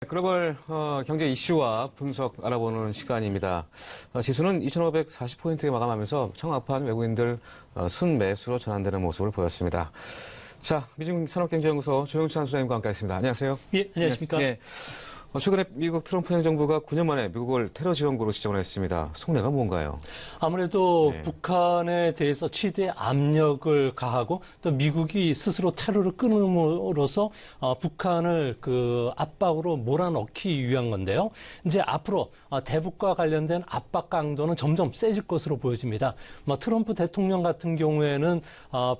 글로벌 경제 이슈와 분석 알아보는 시간입니다. 지수는 2,540포인트에 마감하면서 청약판 외국인들 순매수로 전환되는 모습을 보였습니다. 자, 미중 산업경제연구소 조영찬 소장님과 함께하겠습니다. 안녕하세요. 예, 안녕하십니까. 예. 최근에 미국 트럼프 행정부가 9년 만에 미국을 테러 지원국으로 지정을 했습니다. 속내가 뭔가요? 아무래도 네. 북한에 대해서 최대 압력을 가하고 또 미국이 스스로 테러를 끊음으로써 북한을 그 압박으로 몰아넣기 위한 건데요. 이제 앞으로 대북과 관련된 압박 강도는 점점 세질 것으로 보여집니다. 트럼프 대통령 같은 경우에는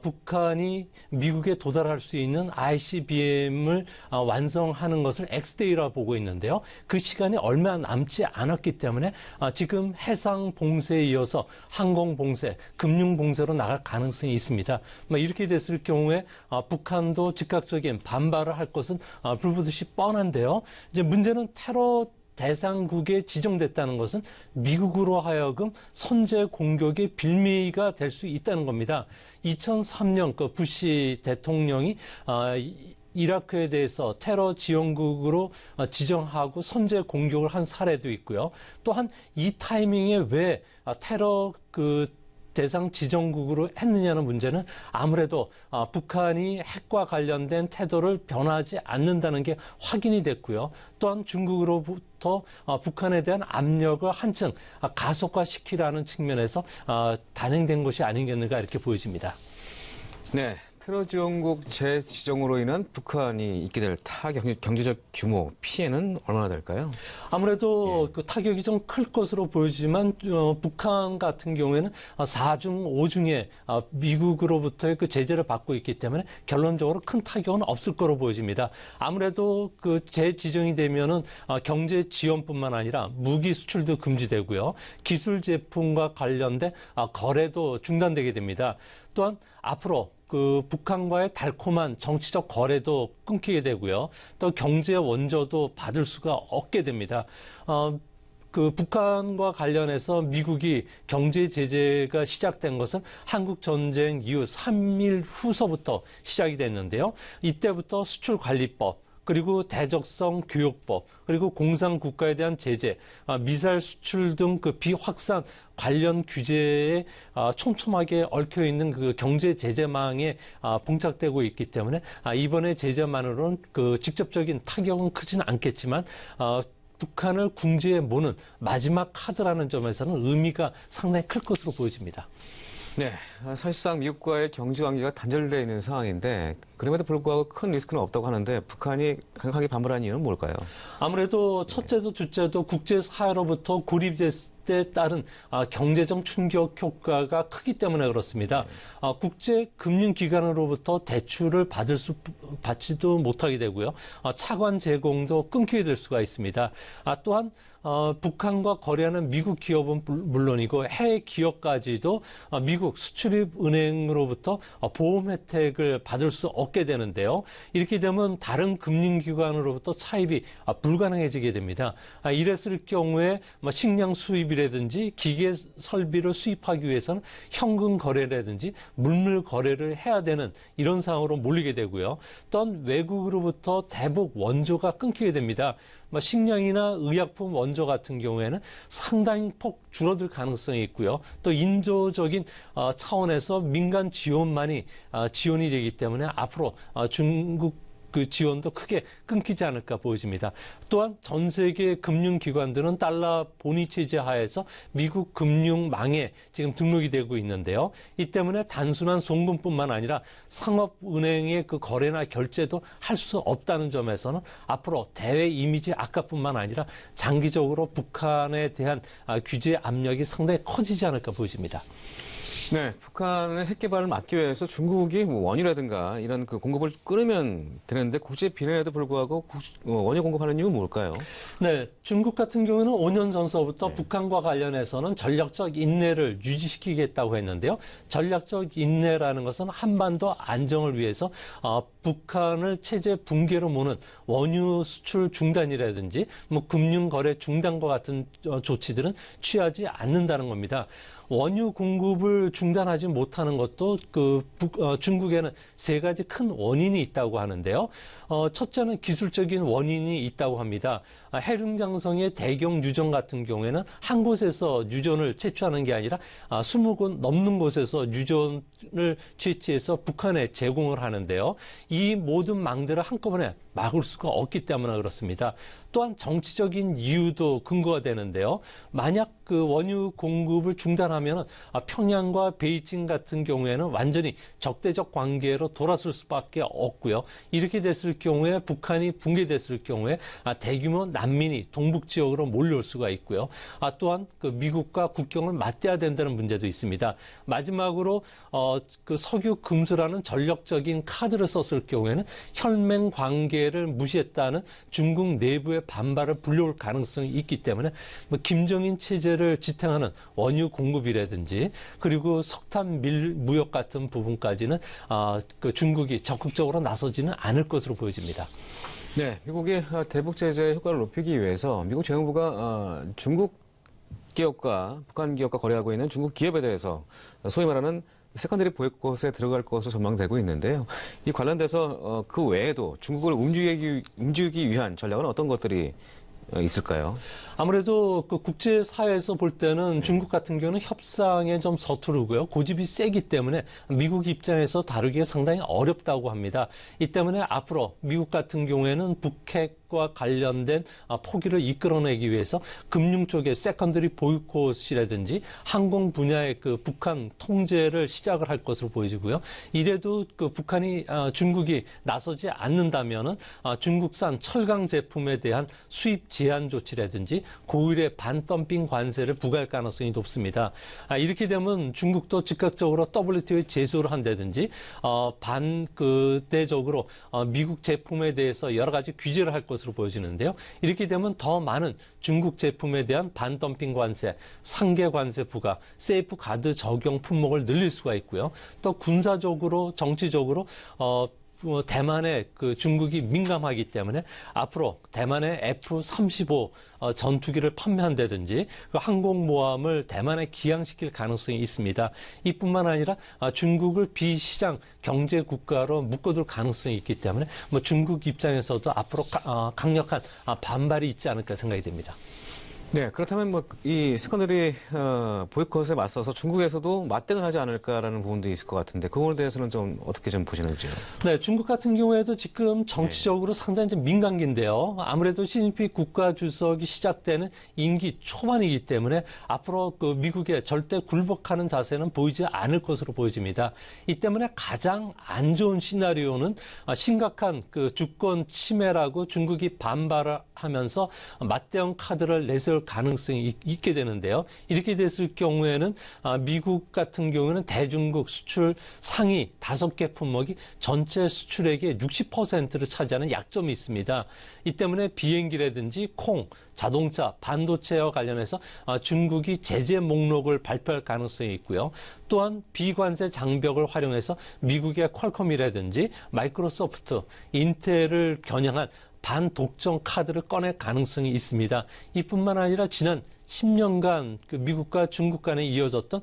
북한이 미국에 도달할 수 있는 ICBM을 완성하는 것을 X데이라 보고 있는데요. 그 시간이 얼마 남지 않았기 때문에 지금 해상 봉쇄에 이어서 항공 봉쇄, 금융 봉쇄로 나갈 가능성이 있습니다. 이렇게 됐을 경우에 북한도 즉각적인 반발을 할 것은 불보듯이 뻔한데요. 이제 문제는 테러 대상국에 지정됐다는 것은 미국으로 하여금 선제 공격의 빌미가 될 수 있다는 겁니다. 2003년 그 부시 대통령이 이라크에 대해서 테러 지원국으로 지정하고 선제 공격을 한 사례도 있고요. 또한 이 타이밍에 왜 테러 대상 지정국으로 했느냐는 문제는 아무래도 북한이 핵과 관련된 태도를 변하지 않는다는 게 확인이 됐고요. 또한 중국으로부터 북한에 대한 압력을 한층 가속화시키라는 측면에서 단행된 것이 아니겠는가 이렇게 보여집니다. 네. 테러 지원국 재지정으로 인한 북한이 입게 될 타격, 경제적 규모, 피해는 얼마나 될까요? 아무래도 그 타격이 좀 클 것으로 보이지만 북한 같은 경우에는 4중, 5중에 미국으로부터의 그 제재를 받고 있기 때문에 결론적으로 큰 타격은 없을 거로 보여집니다. 아무래도 그 재지정이 되면은 경제 지원뿐만 아니라 무기 수출도 금지되고요. 기술 제품과 관련된 거래도 중단되게 됩니다. 또한 앞으로 그 북한과의 달콤한 정치적 거래도 끊기게 되고요. 또 경제 원조도 받을 수가 없게 됩니다. 그 북한과 관련해서 미국이 경제 제재가 시작된 것은 한국 전쟁 이후 3.1 후서부터 시작이 됐는데요. 이때부터 수출관리법, 그리고 대적성 교육법, 그리고 공산국가에 대한 제재, 미사일 수출 등 그 비확산 관련 규제에 촘촘하게 얽혀있는 그 경제 제재망에 봉착되고 있기 때문에 이번에 제재만으로는 그 직접적인 타격은 크지는 않겠지만 북한을 궁지에 모는 마지막 카드라는 점에서는 의미가 상당히 클 것으로 보여집니다. 네, 사실상 미국과의 경제 관계가 단절되어 있는 상황인데 그럼에도 불구하고 큰 리스크는 없다고 하는데 북한이 강하게 반발한 이유는 뭘까요? 아무래도 첫째도 둘째도 국제사회로부터 고립됐을 때 따른 경제적 충격 효과가 크기 때문에 그렇습니다. 국제금융기관으로부터 대출을 받지도 못하게 되고요. 차관 제공도 끊기게 될 수가 있습니다. 또한 북한과 거래하는 미국 기업은 물론이고 해외 기업까지도 미국 수출입은행으로부터 보험 혜택을 받을 수 없게 되는데요. 이렇게 되면 다른 금융기관으로부터 차입이 불가능해지게 됩니다. 이랬을 경우에 식량 수입이라든지 기계 설비를 수입하기 위해서는 현금 거래라든지 물물 거래를 해야 되는 이런 상황으로 몰리게 되고요. 또한 외국으로부터 대북 원조가 끊기게 됩니다. 식량이나 의약품 원조 같은 경우에는 상당히 폭 줄어들 가능성이 있고요. 또 인도적인 차원에서 민간 지원만이 지원이 되기 때문에 앞으로 중국 그 지원도 크게 끊기지 않을까 보여집니다. 또한 전 세계 금융기관들은 달러 본위 체제 하에서 미국 금융망에 지금 등록이 되고 있는데요. 이 때문에 단순한 송금뿐만 아니라 상업은행의 그 거래나 결제도 할 수 없다는 점에서는 앞으로 대외 이미지 악화뿐만 아니라 장기적으로 북한에 대한 규제 압력이 상당히 커지지 않을까 보여집니다. 네, 북한의 핵 개발을 막기 위해서 중국이 원유라든가 이런 그 공급을 끊으면 되는데 국제 비난에도 불구하고 원유 공급하는 이유는 뭘까요? 네, 중국 같은 경우는 5년 전서부터 북한과 관련해서는 전략적 인내를 유지시키겠다고 했는데요. 전략적 인내라는 것은 한반도 안정을 위해서 북한을 체제 붕괴로 모는 원유 수출 중단이라든지 금융 거래 중단과 같은 조치들은 취하지 않는다는 겁니다. 원유 공급을 중단하지 못하는 것도 중국에는 세 가지 큰 원인이 있다고 하는데요. 첫째는 기술적인 원인이 있다고 합니다. 해룡장성의 대경 유전 같은 경우에는 한 곳에서 유전을 채취하는 게 아니라 20곳 넘는 곳에서 유전을 채취해서 북한에 제공을 하는데요. 이 모든 망대를 한꺼번에 막을 수가 없기 때문에 그렇습니다. 또한 정치적인 이유도 근거가 되는데요. 만약 그 원유 공급을 중단하면 평양과 베이징 같은 경우에는 완전히 적대적 관계로 돌아설 수밖에 없고요. 이렇게 됐을 경우에 북한이 붕괴됐을 경우에 대규모 난민이 동북 지역으로 몰려올 수가 있고요. 또한 그 미국과 국경을 맞대야 된다는 문제도 있습니다. 마지막으로 그 석유 금수라는 전력적인 카드를 썼을 경우에는 혈맹 관계를 무시했다는 중국 내부의 반발을 불러올 가능성이 있기 때문에 김정인 체제를 지탱하는 원유 공급이라든지 그리고 석탄 밀 무역 같은 부분까지는 그 중국이 적극적으로 나서지는 않을 것으로 보여집니다. 네, 미국이 대북 제재 효과를 높이기 위해서 미국 재정부가 중국 기업과 북한 기업과 거래하고 있는 중국 기업에 대해서 소위 말하는 세컨더리 보이콧에 들어갈 것으로 전망되고 있는데요. 이 관련돼서 그 외에도 중국을 움직이기 위한 전략은 어떤 것들이 있을까요? 아무래도 그 국제사회에서 볼 때는 중국 같은 경우는 협상에 좀 서투르고요. 고집이 세기 때문에 미국 입장에서 다루기가 상당히 어렵다고 합니다. 이 때문에 앞으로 미국 같은 경우에는 북핵과 관련된 포기를 이끌어내기 위해서 금융 쪽의 세컨더리 보이콧이라든지 항공 분야의 그 북한 통제를 시작을 할 것으로 보여지고요. 이래도 그 북한이 중국이 나서지 않는다면은 중국산 철강 제품에 대한 수입 제한 조치라든지 고율의 반덤핑 관세를 부과할 가능성이 높습니다. 이렇게 되면 중국도 즉각적으로 WTO에 제소를 한다든지 반대적으로 미국 제품에 대해서 여러 가지 규제를 할 것으로 보여지는데요. 이렇게 되면 더 많은 중국 제품에 대한 반덤핑 관세, 상계 관세 부과, 세이프 가드 적용 품목을 늘릴 수가 있고요. 또 군사적으로, 정치적으로 대만에 그 중국이 민감하기 때문에 앞으로 대만의 F-35 전투기를 판매한다든지 그 항공모함을 대만에 기항시킬 가능성이 있습니다. 이뿐만 아니라 중국을 비시장 경제 국가로 묶어둘 가능성이 있기 때문에 중국 입장에서도 앞으로 강력한 반발이 있지 않을까 생각이 됩니다. 네, 그렇다면 이 세컨더리 보이콧에 맞서서 중국에서도 맞대응을 하지 않을까라는 부분도 있을 것 같은데 그 부분에 대해서는 좀 어떻게 좀 보시는지요? 네, 중국 같은 경우에도 지금 정치적으로 상당히 좀 민감기인데요. 아무래도 시진핑 국가 주석이 시작되는 임기 초반이기 때문에 앞으로 그 미국의 절대 굴복하는 자세는 보이지 않을 것으로 보여집니다. 이 때문에 가장 안 좋은 시나리오는 심각한 그 주권 침해라고 중국이 반발을 하면서 맞대응 카드를 내세울 가능성이 있게 되는데요. 이렇게 됐을 경우에는 미국 같은 경우는 대중국 수출 상위 5개 품목이 전체 수출액의 60%를 차지하는 약점이 있습니다. 이 때문에 비행기라든지 콩, 자동차, 반도체와 관련해서 중국이 제재 목록을 발표할 가능성이 있고요. 또한 비관세 장벽을 활용해서 미국의 퀄컴이라든지 마이크로소프트, 인텔을 겨냥한 반독점 카드를 꺼낼 가능성이 있습니다. 이뿐만 아니라 지난 10년간 그 미국과 중국 간에 이어졌던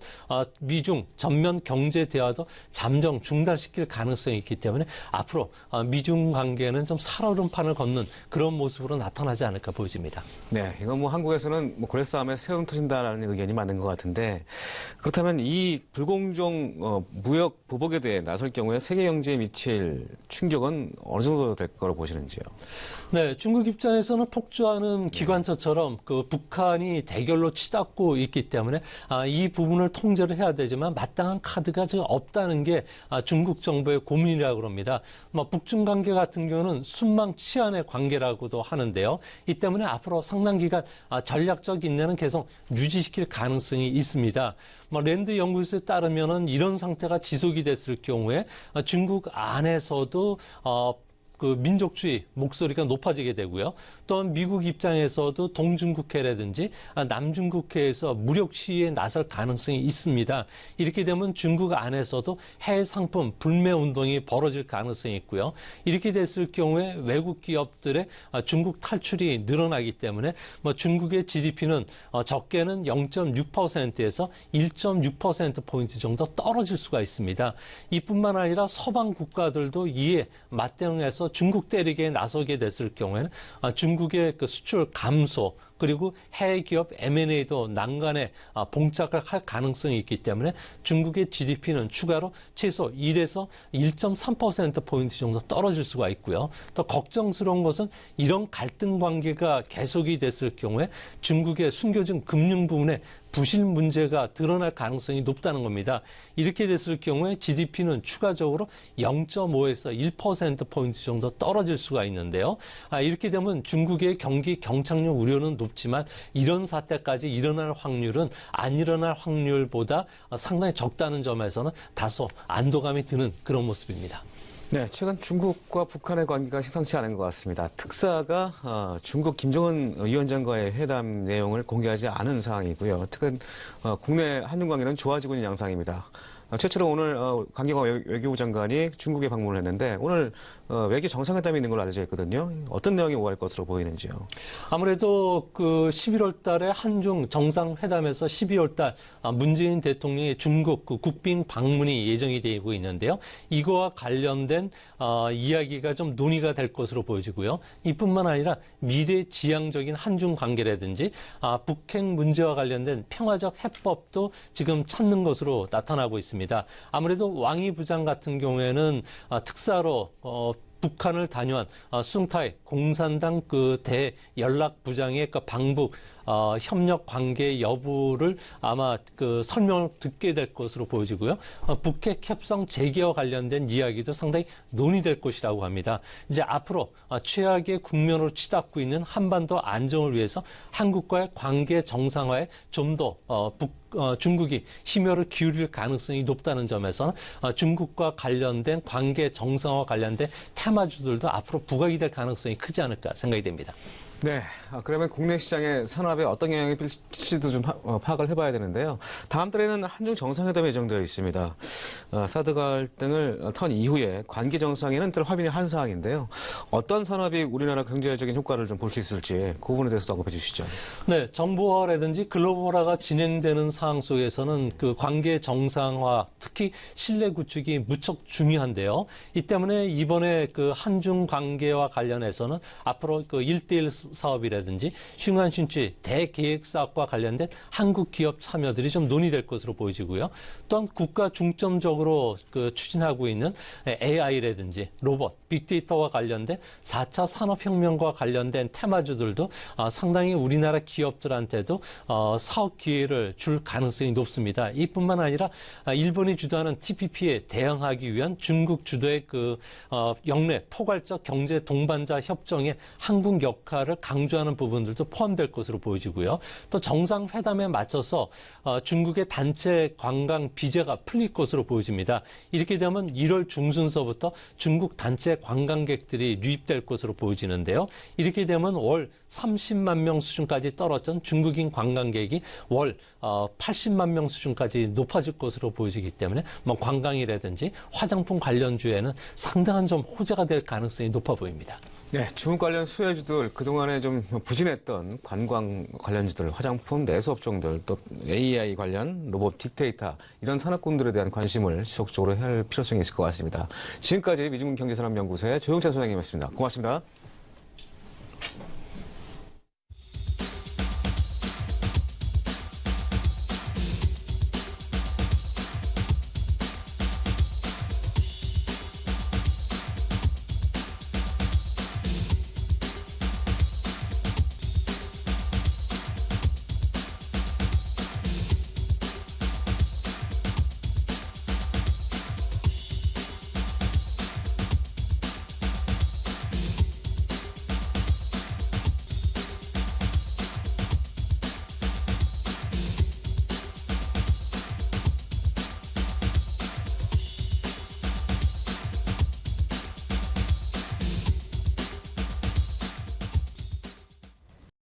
미중 전면 경제 대화도 잠정 중단시킬 가능성이 있기 때문에 앞으로 미중 관계는 좀 살얼음판을 걷는 그런 모습으로 나타나지 않을까 보여집니다. 네, 이건 한국에서는 고래 싸움에 새우 터진다라는 의견이 맞는 것 같은데 그렇다면 이 불공정 무역 보복에 대해 나설 경우에 세계 경제에 미칠 충격은 어느 정도 될 거로 보시는지요? 네, 중국 입장에서는 폭주하는 기관차처럼 그 북한이 대결로 치닫고 있기 때문에 이 부분을 통제를 해야 되지만 마땅한 카드가 지금 없다는 게 중국 정부의 고민이라고 합니다. 북중 관계 같은 경우는 순망치안의 관계라고도 하는데요. 이 때문에 앞으로 상당 기간 전략적 인내는 계속 유지시킬 가능성이 있습니다. 랜드 연구소에 따르면은 이런 상태가 지속이 됐을 경우에 중국 안에서도 그 민족주의 목소리가 높아지게 되고요. 또한 미국 입장에서도 동중국해라든지 남중국해에서 무력 시위에 나설 가능성이 있습니다. 이렇게 되면 중국 안에서도 해외 상품 불매 운동이 벌어질 가능성이 있고요. 이렇게 됐을 경우에 외국 기업들의 중국 탈출이 늘어나기 때문에 뭐 중국의 GDP는 적게는 0.6%에서 1.6%포인트 정도 떨어질 수가 있습니다. 이뿐만 아니라 서방 국가들도 이에 맞대응해서 중국 때리기에 나서게 됐을 경우에는 중국의 그 수출 감소 그리고 해외 기업 M&A도 난간에 봉착을 할 가능성이 있기 때문에 중국의 GDP는 추가로 최소 1에서 1.3%포인트 정도 떨어질 수가 있고요. 더 걱정스러운 것은 이런 갈등 관계가 계속이 됐을 경우에 중국의 숨겨진 금융 부분에 부실 문제가 드러날 가능성이 높다는 겁니다. 이렇게 됐을 경우에 GDP는 추가적으로 0.5에서 1%포인트 정도 떨어질 수가 있는데요. 이렇게 되면 중국의 경기 경착륙 우려는 높지만 이런 사태까지 일어날 확률은 안 일어날 확률보다 상당히 적다는 점에서는 다소 안도감이 드는 그런 모습입니다. 네, 최근 중국과 북한의 관계가 심상치 않은 것 같습니다. 특사가 중국 김정은 위원장과의 회담 내용을 공개하지 않은 상황이고요. 특히 국내 한중 관계는 좋아지고 있는 양상입니다. 최초로 오늘 강경화 외교부 장관이 중국에 방문을 했는데 오늘 외교 정상회담이 있는 걸로 알려져 있거든요. 어떤 내용이 오갈 것으로 보이는지요? 아무래도 그 11월 달에 한중 정상회담에서 12월 달 문재인 대통령의 중국 그 국빈 방문이 예정이 되고 있는데요. 이거와 관련된 이야기가 좀 논의가 될 것으로 보여지고요. 이뿐만 아니라 미래 지향적인 한중 관계라든지 북핵 문제와 관련된 평화적 해법도 지금 찾는 것으로 나타나고 있습니다. 아무래도 왕이 부장 같은 경우에는 특사로 북한을 다녀온 숭타이 공산당 그 대연락부장의 그 방북 협력 관계 여부를 아마 그 설명을 듣게 될 것으로 보여지고요. 북핵 협상 재개와 관련된 이야기도 상당히 논의될 것이라고 합니다. 이제 앞으로 최악의 국면으로 치닫고 있는 한반도 안정을 위해서 한국과의 관계 정상화에 좀 더 중국이 심혈을 기울일 가능성이 높다는 점에서는 중국과 관련된 관계 정상화 관련된 테마주들도 앞으로 부각이 될 가능성이 크지 않을까 생각이 됩니다. 네, 그러면 국내 시장의 산업에 어떤 영향이 필지도 좀 파악을 해봐야 되는데요. 다음 달에는 한중 정상회담이 예정되어 있습니다. 사드 갈등을 턴 이후에 관계 정상에는 늘 화빈이 한 사항인데요. 어떤 산업이 우리나라 경제적인 효과를 좀 볼 수 있을지 그 부분에 대해서 언급해 주시죠. 네, 정보화라든지 글로벌화가 진행되는 상황 속에서는 그 관계 정상화, 특히 신뢰 구축이 무척 중요한데요. 이 때문에 이번에 그 한중 관계와 관련해서는 앞으로 그 1대1 사업이라든지 슝안신취 대계획 사업과 관련된 한국 기업 참여들이 좀 논의될 것으로 보여지고요. 또한 국가 중점적으로 그 추진하고 있는 AI라든지 로봇, 빅데이터와 관련된 4차 산업혁명과 관련된 테마주들도 상당히 우리나라 기업들한테도 사업 기회를 줄 가능성이 높습니다. 이뿐만 아니라 일본이 주도하는 TPP에 대응하기 위한 중국 주도의 그 영내 포괄적 경제 동반자 협정의 한국 역할을 강조하는 부분들도 포함될 것으로 보여지고요. 또 정상회담에 맞춰서 중국의 단체 관광 비자가 풀릴 것으로 보여집니다. 이렇게 되면 1월 중순서부터 중국 단체 관광객들이 유입될 것으로 보여지는데요. 이렇게 되면 월 30만 명 수준까지 떨어졌던 중국인 관광객이 월 80만 명 수준까지 높아질 것으로 보여지기 때문에 뭐 관광이라든지 화장품 관련주에는 상당한 좀 호재가 될 가능성이 높아 보입니다. 네, 중국 관련 수혜주들, 그동안에 좀 부진했던 관광 관련주들, 화장품, 내수업종들, 또 AI 관련 로봇, 빅데이터 이런 산업군들에 대한 관심을 지속적으로 할 필요성이 있을 것 같습니다. 지금까지 미중경제산업연구소의 조영찬 소장님이었습니다. 고맙습니다.